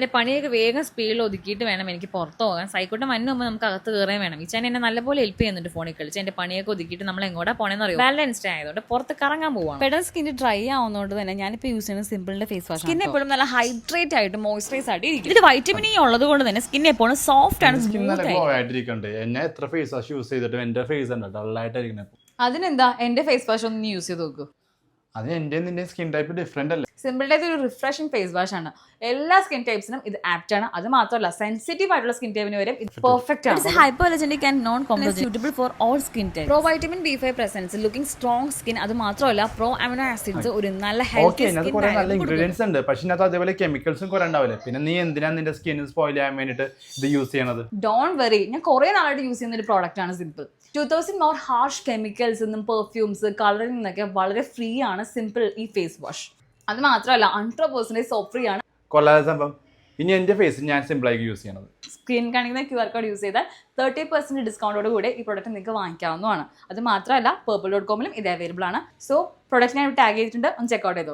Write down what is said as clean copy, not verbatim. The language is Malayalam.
എൻ്റെ പണിയൊക്കെ വേഗം സ്പീഡിൽ ഒതുക്കിയിട്ട് വേണം എനിക്ക് പുറത്ത് പോകാൻ. സൈക്കോട്ട് മഞ്ഞുമ്പോൾ നമുക്ക് അകത്ത് കയറാൻ വേണം. ഇച്ചാൻ എന്നെ നല്ലപോലെ ഹെൽപ്പ് ചെയ്യുന്നുണ്ട് ഫോണിൽ കളിച്ച്. എൻ്റെ പണിയൊക്കെ ഒതുക്കിയിട്ട് നമ്മൾ എങ്ങോട്ടാ പോണെന്ന് അറിയാം. വാലന്റൈൻസ് ഡേ ആയതുകൊണ്ട് പുറത്ത് കറങ്ങാൻ പോവാം. പെട്ടെന്ന് സ്കിൻ ഡ്രൈ ആവുന്നതുകൊണ്ട് തന്നെ ഞാനിപ്പോൾ യൂസ് ചെയ്യുന്നത് സിമ്പിളിന്റെ ഫേസ് വാഷ്. സ്കിൻ എപ്പോഴും നല്ല ഹൈഡ്രേറ്റ് ആയിട്ട് മോയ്സ്ചറൈസ് ആയിട്ട് ഇരിക്കും. ഇത് വൈറ്റമിൻ ഇ ഉള്ളത് കൊണ്ട് തന്നെ സ്കിൻ എപ്പോഴും സോഫ്റ്റ് ആണ്, സ്മൂത്ത് ആയിട്ടിരിക്കണ്ടേ. എന്നെ എത്ര ഫേസ് വാഷ് യൂസ് ചെയ്തിട്ടും എന്റെ ഫേസ് ഉണ്ട് ഡള്ളായിട്ടിരിക്കണേ. അതിനെന്താ എന്റെ ഫേസ് വാഷ് ഒന്ന് യൂസ് ചെയ്ത് നോക്കൂ. അത് എന്റെ നിന്റെ സ്കിൻ ടൈപ്പ് ഡിഫറെന്റ് അല്ലേ. സിമ്പിൾ ഡേ ഒരു റിഫ്രഷിംഗ് ഫേസ് വാഷ് ആണ്. എല്ലാ സ്കിൻ ടൈപ്സിനും ഇത് ആപ്റ്റ് ആണ്. അത് മാത്രമല്ല സെൻസിറ്റീവ് ആയിട്ടുള്ള സ്കിൻ ടൈപ്പിന് വരെ ഇത് പെർഫെക്റ്റ് ആണ്. It's hypoallergenic and non compromising, suitable for all skin type. Pro vitamin B5 presence, looking strong skin. അത് മാത്രമല്ല പ്രോ അമിനോ ആസിഡ്സ് ഒരു നല്ല ഹെൽത്തി സ്കിൻ. കുറെ നല്ല ഇൻഗ്രീഡിയൻസ് ഉണ്ട്, പക്ഷെ ഇതിനകത്ത് അതേപോലെ കെമിക്കൽസും കുറെ ഉണ്ടാവില്ലേ. പിന്നെ നീ എന്തിനാ നിന്റെ സ്കിൻ സ്പോയിൽ ചെയ്യാൻ വേണ്ടിട്ട് ഇത് യൂസ് ചെയ്യണത്? ഡോണ്ട് വെറി, ഞാൻ കുറെ നാളായിട്ട് യൂസ് ചെയ്യുന്ന ഒരു പ്രോഡക്റ്റ് ആണ് സിമ്പിൾ. 2000 മോർ ഹാർഷ് കെമിക്കൽസ് നിന്നും പെർഫ്യൂംസ് കളറിൽ നിന്നൊക്കെ വളരെ ഫ്രീ ആണ് സിമ്പിൾ ഈ ഫേസ് വാഷ്. അത് മാത്രമല്ല 100% സോപ്പ് ഫ്രീ ആണ്. കൊള്ളാതെ സംഭവം. ഇനി എന്റെ ഫേസ് ഞാൻ സിമ്പിൾ ആയി യൂസ് ചെയ്യണത്. സ്ക്രീൻ കാണിക്കുന്ന QR കോഡ് യൂസ് ചെയ്താൽ 30% ഡിസ്കൗണ്ടോട് കൂടെ ഈ പ്രോഡക്റ്റ് നിങ്ങൾക്ക് വാങ്ങിക്കാവുന്നതാണ്. അത് മാത്രമല്ല purple.com-ലും ഇത് അവൈലബിൾ ആണ്. സോ പ്രോഡക്റ്റ് ഞാൻ ടാഗ് ചെയ്തിട്ടുണ്ട്, ഒന്ന് ചെക്കൗട്ട് ചെയ്തോ.